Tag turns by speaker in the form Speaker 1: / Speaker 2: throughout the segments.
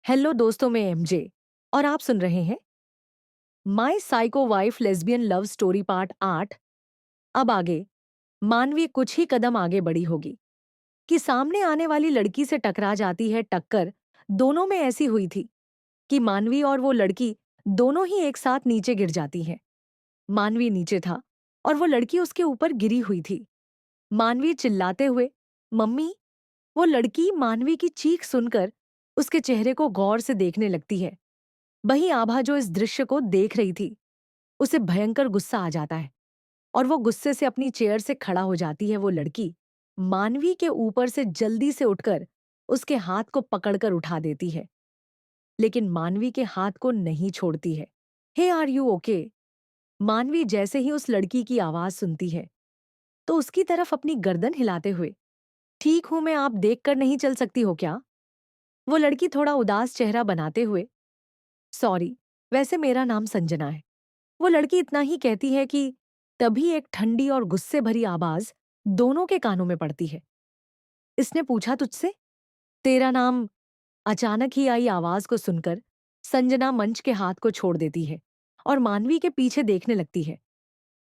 Speaker 1: Hello दोस्तों, मैं MJ और आप सुन रहे हैं my psycho wife lesbian love story part 8। अब आगे मानवी कुछ ही कदम आगे बढ़ी होगी कि सामने आने वाली लड़की से टकरा जाती है। टक्कर दोनों में ऐसी हुई थी कि मानवी और वो लड़की दोनों ही एक साथ नीचे गिर जाती हैं। मानवी नीचे था और वो लड़की उसके ऊपर गिरी हुई थी। मानवी चिल्लाते हुए मम्मी। वो लड़की मानवी की चीख सुनकर उसके चेहरे को गौर से देखने लगती है। वही आभा जो इस दृश्य को देख रही थी, उसे भयंकर गुस्सा आ जाता है और वो गुस्से से अपनी चेयर से खड़ा हो जाती है। वो लड़की मानवी के ऊपर से जल्दी से उठकर उसके हाथ को पकड़कर उठा देती है, लेकिन मानवी के हाथ को नहीं छोड़ती है। हे आर यू ओके? मानवी जैसे ही उस लड़की की आवाज सुनती है तो उसकी तरफ अपनी गर्दन हिलाते हुए, ठीक हूं मैं, आप देख कर नहीं चल सकती हो क्या? वो लड़की थोड़ा उदास चेहरा बनाते हुए, सॉरी, वैसे मेरा नाम संजना है। वो लड़की इतना ही कहती है कि तभी एक ठंडी और गुस्से भरी आवाज दोनों के कानों में पड़ती है। इसने पूछा तुझसे? तेरा नाम? अचानक ही आई आवाज को सुनकर संजना मंच के हाथ को छोड़ देती है और मानवी के पीछे देखने लगती है,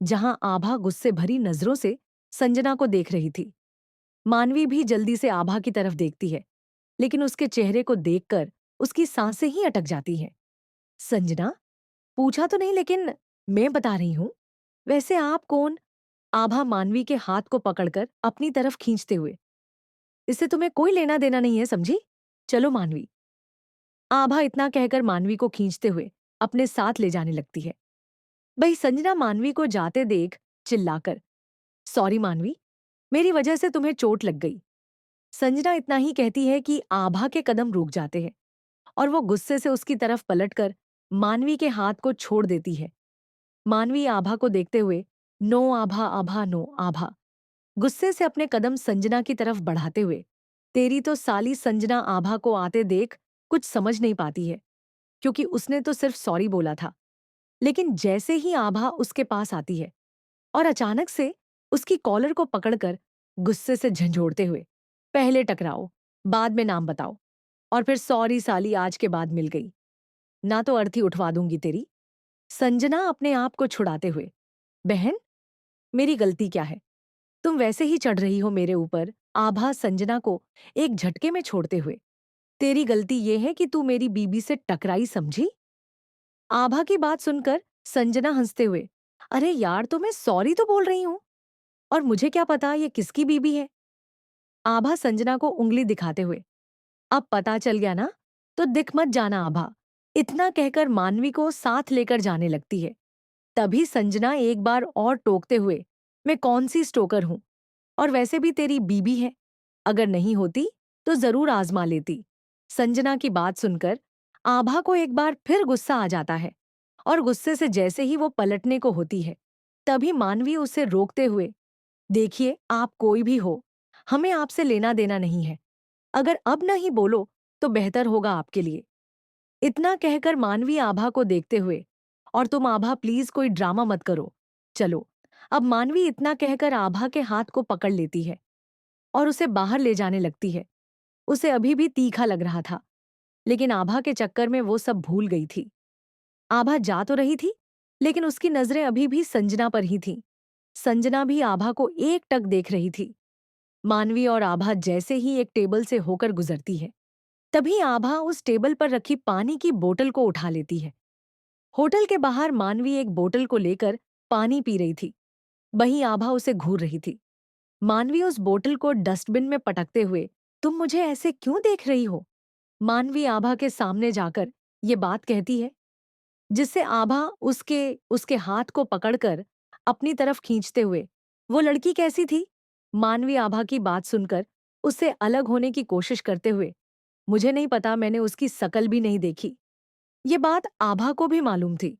Speaker 1: जहां आभा गुस्से भरी नजरों से संजना को देख रही थी। मानवी भी जल्दी से आभा की तरफ देखती है, लेकिन उसके चेहरे को देखकर उसकी सांसें ही अटक जाती हैं। संजना, पूछा तो नहीं, लेकिन मैं बता रही हूं। वैसे आप कौन? आभा मानवी के हाथ को पकड़कर अपनी तरफ खींचते हुए, इससे तुम्हें कोई लेना देना नहीं है, समझी? चलो मानवी। आभा इतना कहकर मानवी को खींचते हुए अपने साथ ले जाने लगती है। भाई संजना मानवी को जाते देख चिल्लाकर, सॉरी मानवी, मेरी वजह से तुम्हें चोट लग गई। संजना इतना ही कहती है कि आभा के कदम रुक जाते हैं और वो गुस्से से उसकी तरफ पलटकर मानवी के हाथ को छोड़ देती है। मानवी आभा को देखते हुए, नो आभा, आभा नो आभा, गुस्से से अपने कदम संजना की तरफ बढ़ाते हुए, तेरी तो साली। संजना आभा को आते देख कुछ समझ नहीं पाती है, क्योंकि उसने तो सिर्फ सॉरी बोला था। लेकिन जैसे ही आभा उसके पास आती है और अचानक से उसकी कॉलर को पकड़कर गुस्से से झंझोड़ते हुए, पहले टकराओ, बाद में नाम बताओ, और फिर सॉरी साली आज के बाद मिल गई ना तो अर्थी उठवा दूंगी तेरी। संजना अपने आप को छुड़ाते हुए, बहन, मेरी गलती क्या है? तुम वैसे ही चढ़ रही हो मेरे ऊपर। आभा संजना को एक झटके में छोड़ते हुए, तेरी गलती ये है कि तू मेरी बीबी से टकराई, समझी? आभा की बात सुनकर संजना हंसते हुए, अरे यार, तो मैं सॉरी तो बोल रही हूं, और मुझे क्या पता ये किसकी बीबी है? आभा संजना को उंगली दिखाते हुए, अब पता चल गया ना, तो दिख मत जाना आभा। इतना कहकर मानवी को साथ लेकर जाने लगती है। तभी संजना एक बार और टोकते हुए, मैं कौन सी स्टोकर हूं, और वैसे भी तेरी बीबी है, अगर नहीं होती तो जरूर आजमा लेती। संजना की बात सुनकर आभा को एक बार फिर गुस्सा आ जाता है और गुस्से से जैसे ही वो पलटने को होती है, तभी मानवी उसे रोकते हुए, देखिए आप कोई भी हो, हमें आपसे लेना देना नहीं है। अगर अब नहीं बोलो तो बेहतर होगा आपके लिए। इतना कहकर मानवी आभा को देखते हुए, और तुम आभा प्लीज कोई ड्रामा मत करो, चलो। अब मानवी इतना कहकर आभा के हाथ को पकड़ लेती है और उसे बाहर ले जाने लगती है। उसे अभी भी तीखा लग रहा था, लेकिन आभा के चक्कर में वो सब भूल गई थी। आभा जा तो रही थी, लेकिन उसकी नजरें अभी भी संजना पर ही थीं। संजना भी आभा को एकटक देख रही थी। मानवी और आभा जैसे ही एक टेबल से होकर गुजरती है, तभी आभा उस टेबल पर रखी पानी की बोतल को उठा लेती है। होटल के बाहर मानवी एक बोतल को लेकर पानी पी रही थी, वहीं आभा उसे घूर रही थी। मानवी उस बोतल को डस्टबिन में पटकते हुए, तुम मुझे ऐसे क्यों देख रही हो? मानवी आभा के सामने जाकर ये बात कहती है, जिससे आभा उसके उसके हाथ को पकड़कर अपनी तरफ खींचते हुए, वो लड़की कैसी थी? मानवी आभा की बात सुनकर उससे अलग होने की कोशिश करते हुए, मुझे नहीं पता, मैंने उसकी शकल भी नहीं देखी। ये बात आभा को भी मालूम थी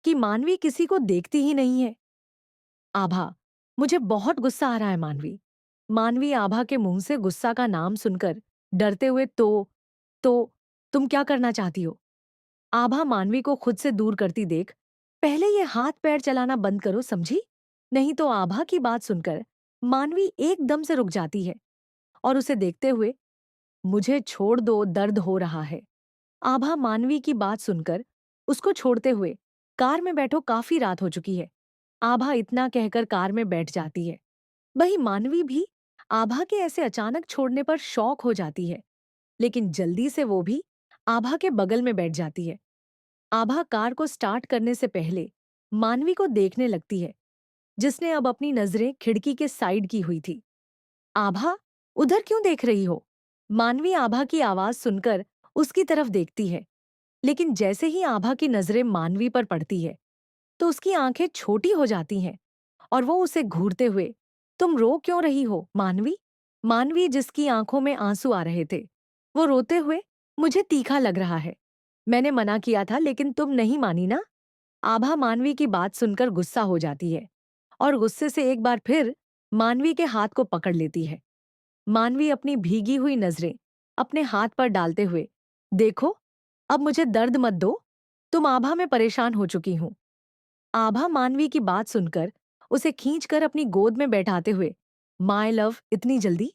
Speaker 1: कि मानवी किसी को देखती ही नहीं है। आभा, मुझे बहुत गुस्सा आ रहा है मानवी। मानवी आभा के मुंह से गुस्सा का नाम सुनकर डरते हुए, तो तुम क्या करना चाहती हो? आभा मानवी को खुद से दूर करती देख, पहले ये हाथ पैर चलाना बंद करो, समझी? नहीं तो। आभा की बात सुनकर मानवी एकदम से रुक जाती है और उसे देखते हुए, मुझे छोड़ दो, दर्द हो रहा है। आभा मानवी की बात सुनकर उसको छोड़ते हुए, कार में बैठो, काफी रात हो चुकी है। आभा इतना कहकर कार में बैठ जाती है। वही मानवी भी आभा के ऐसे अचानक छोड़ने पर शॉक हो जाती है, लेकिन जल्दी से वो भी आभा के बगल में बैठ जाती है। आभा कार को स्टार्ट करने से पहले मानवी को देखने लगती है, जिसने अब अपनी नजरें खिड़की के साइड की हुई थी। आभा, उधर क्यों देख रही हो? मानवी आभा की आवाज सुनकर उसकी तरफ देखती है, लेकिन जैसे ही आभा की नजरें मानवी पर पड़ती है, तो उसकी आंखें छोटी हो जाती हैं और वो उसे घूरते हुए, तुम रो क्यों रही हो, मानवी? मानवी, जिसकी आंखों में आंसू आ रहे थे, वो रोते हुए, मुझे तीखा लग रहा है। मैंने मना किया था, लेकिन तुम नहीं मानी ना? आभा मानवी की बात सुनकर गुस्सा हो जाती है और गुस्से से एक बार फिर मानवी के हाथ को पकड़ लेती है। मानवी अपनी भीगी हुई नजरें अपने हाथ पर डालते हुए, देखो, अब मुझे दर्द मत दो, तुम आभा में परेशान हो चुकी हूं। आभा मानवी की बात सुनकर उसे खींचकर अपनी गोद में बैठाते हुए, माय लव, इतनी जल्दी?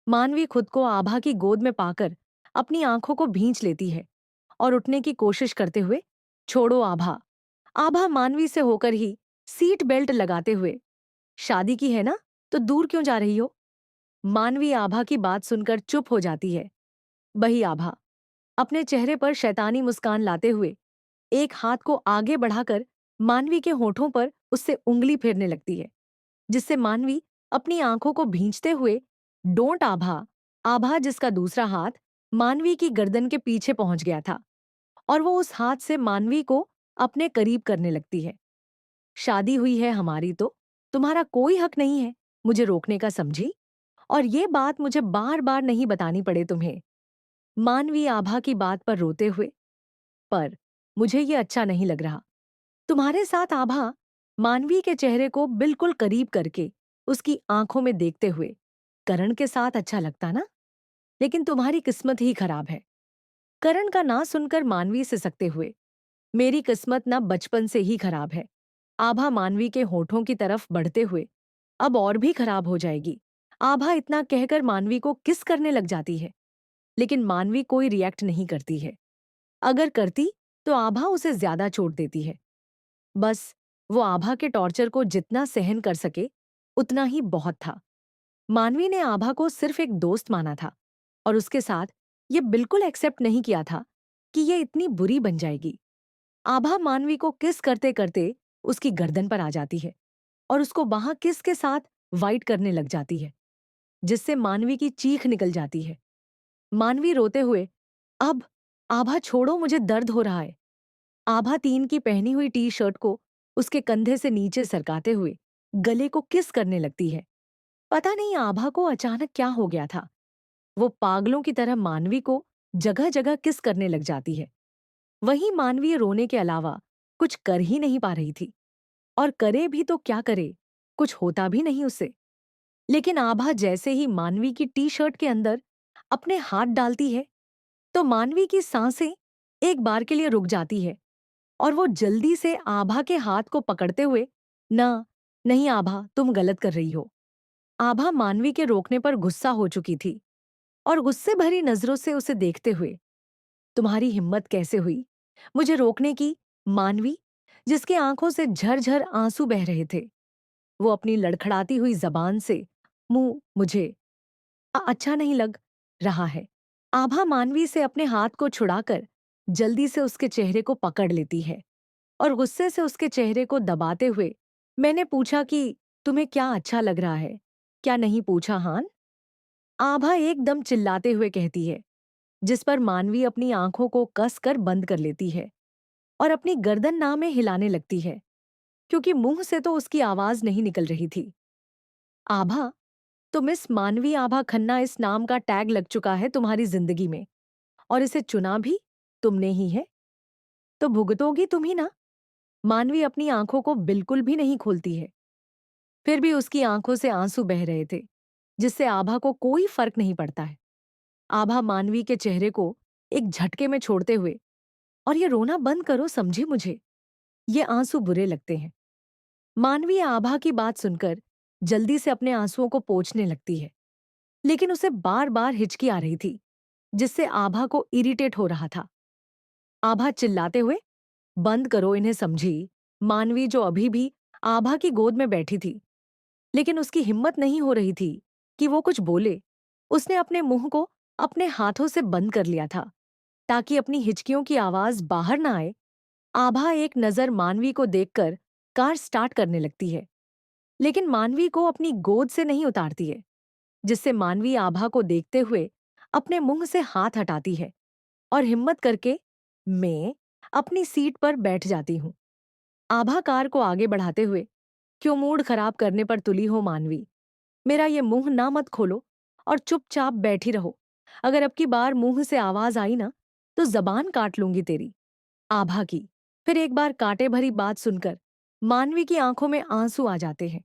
Speaker 1: मानवी खुद को आभा की गोद में पाकर अपनी आंखों को भींच लेती है और उठने की कोशिश करते हुए, छोड़ो आभा। आभा मानवी से होकर ही सीट बेल्ट लगाते हुए, शादी की है ना, तो दूर क्यों जा रही हो? मानवी आभा की बात सुनकर चुप हो जाती है। वही आभा अपने चेहरे पर शैतानी मुस्कान लाते हुए एक हाथ को आगे बढ़ाकर मानवी के होठों पर उससे उंगली फेरने लगती है, जिससे मानवी अपनी आंखों को भींचते हुए, डोंट आभा। आभा, जिसका दूसरा हाथ मानवी की गर्दन के पीछे पहुंच गया था और वो उस हाथ से मानवी को अपने करीब करने लगती है। शादी हुई है हमारी, तो तुम्हारा कोई हक नहीं है मुझे रोकने का, समझी? और ये बात मुझे बार बार नहीं बतानी पड़े तुम्हें। मानवी आभा की बात पर रोते हुए, पर मुझे ये अच्छा नहीं लग रहा तुम्हारे साथ, आभा। मानवी के चेहरे को बिल्कुल करीब करके उसकी आंखों में देखते हुए, करण के साथ अच्छा लगता ना, लेकिन तुम्हारी किस्मत ही खराब है। करण का ना सुनकर मानवी सिसकते हुए, मेरी किस्मत ना बचपन से ही खराब है। आभा मानवी के होठों की तरफ बढ़ते हुए, अब और भी खराब हो जाएगी। आभा इतना कहकर मानवी को किस करने लग जाती है, लेकिन मानवी कोई रिएक्ट नहीं करती है। अगर करती तो आभा उसे ज्यादा चोट देती है। बस वो आभा के टॉर्चर को जितना सहन कर सके उतना ही बहुत था। मानवी ने आभा को सिर्फ एक दोस्त माना था और उसके साथ ये बिल्कुल एक्सेप्ट नहीं किया था कि ये इतनी बुरी बन जाएगी। आभा मानवी को किस करते करते उसकी गर्दन पर आ जाती है और उसको वहां किस के साथ वाइट करने लग जाती है, जिससे मानवी की चीख निकल जाती है। मानवी रोते हुए, अब आभा छोड़ो, मुझे दर्द हो रहा है। आभा तीन की पहनी हुई टी शर्ट को उसके कंधे से नीचे सरकाते हुए गले को किस करने लगती है। पता नहीं आभा को अचानक क्या हो गया था, वो पागलों की तरह मानवी को जगह जगह किस करने लग जाती है। वहीं मानवी रोने के अलावा कुछ कर ही नहीं पा रही थी, और करे भी तो क्या करे, कुछ होता भी नहीं उससे। लेकिन आभा जैसे ही मानवी की टी शर्ट के अंदर अपने हाथ डालती है, तो मानवी की सांसें एक बार के लिए रुक जाती है और वो जल्दी से आभा के हाथ को पकड़ते हुए, ना, नहीं आभा, तुम गलत कर रही हो। आभा मानवी के रोकने पर गुस्सा हो चुकी थी और गुस्से भरी नजरों से उसे देखते हुए, तुम्हारी हिम्मत कैसे हुई मुझे रोकने की, मानवी? जिसकी आंखों से झरझर आंसू बह रहे थे, वो अपनी लड़खड़ाती हुई जबान से, मुझे अच्छा नहीं लग रहा है। आभा मानवी से अपने हाथ को छुड़ाकर जल्दी से उसके चेहरे को पकड़ लेती है और गुस्से से उसके चेहरे को दबाते हुए, मैंने पूछा कि तुम्हें क्या अच्छा लग रहा है, क्या नहीं पूछा, हान? आभा एकदम चिल्लाते हुए कहती है, जिस पर मानवी अपनी आंखों को कसकर बंद कर लेती है और अपनी गर्दन ना में हिलाने लगती है, क्योंकि मुंह से तो उसकी आवाज नहीं निकल रही थी। आभा, तो मिस मानवी आभा खन्ना इस नाम का टैग लग चुका है तुम्हारी जिंदगी में, और इसे चुना भी तुमने ही है, तो भुगतोगी तुम ही ना। मानवी अपनी आंखों को बिल्कुल भी नहीं खोलती है, फिर भी उसकी आंखों से आंसू बह रहे थे, जिससे आभा को कोई फर्क नहीं पड़ता है। आभा मानवी के चेहरे को एक झटके में छोड़ते हुए, और ये रोना बंद करो, समझी मुझे, ये आंसू बुरे लगते हैं। मानवी आभा की बात सुनकर जल्दी से अपने आंसुओं को पोंछने लगती है, लेकिन उसे बार बार हिचकी आ रही थी, जिससे आभा को इरिटेट हो रहा था। आभा चिल्लाते हुए, बंद करो इन्हें समझी। मानवी जो अभी भी आभा की गोद में बैठी थी, लेकिन उसकी हिम्मत नहीं हो रही थी कि वो कुछ बोले। उसने अपने मुंह को अपने हाथों से बंद कर लिया था ताकि अपनी हिचकियों की आवाज बाहर ना आए। आभा एक नजर मानवी को देखकर कार स्टार्ट करने लगती है, लेकिन मानवी को अपनी गोद से नहीं उतारती है, जिससे मानवी आभा को देखते हुए अपने मुंह से हाथ हटाती है और हिम्मत करके मैं अपनी सीट पर बैठ जाती हूँ। आभा कार को आगे बढ़ाते हुए, क्यों मूड खराब करने पर तुली हो मानवी? मेरा ये मुंह ना मत खोलो और चुपचाप बैठी रहो। अगर अब की बार मुंह से आवाज आई ना, तो जबान काट लूंगी तेरी। आभा की फिर एक बार कांटे भरी बात सुनकर मानवी की आंखों में आंसू आ जाते हैं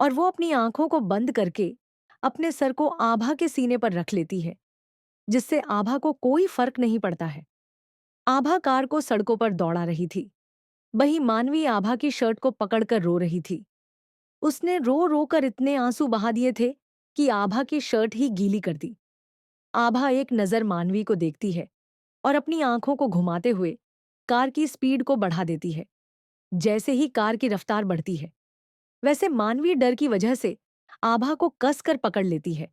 Speaker 1: और वो अपनी आंखों को बंद करके अपने सर को आभा के सीने पर रख लेती है, जिससे आभा को कोई फर्क नहीं पड़ता है। आभा कार को सड़कों पर दौड़ा रही थी। वहीं मानवी आभा की शर्ट को पकड़कर रो रही थी। उसने रो रो कर इतने आंसू बहा दिए थे कि आभा की शर्ट ही गीली कर दी। आभा एक नजर मानवी को देखती है और अपनी आंखों को घुमाते हुए कार की स्पीड को बढ़ा देती है। जैसे ही कार की रफ्तार बढ़ती है, वैसे मानवी डर की वजह से आभा को कसकर पकड़ लेती है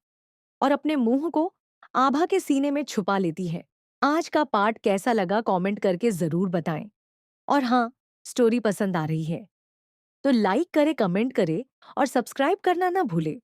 Speaker 1: और अपने मुंह को आभा के सीने में छुपा लेती है। आज का पार्ट कैसा लगा कमेंट करके जरूर बताएं। और हाँ, स्टोरी पसंद आ रही है तो लाइक करे, कमेंट करे और सब्सक्राइब करना ना भूले।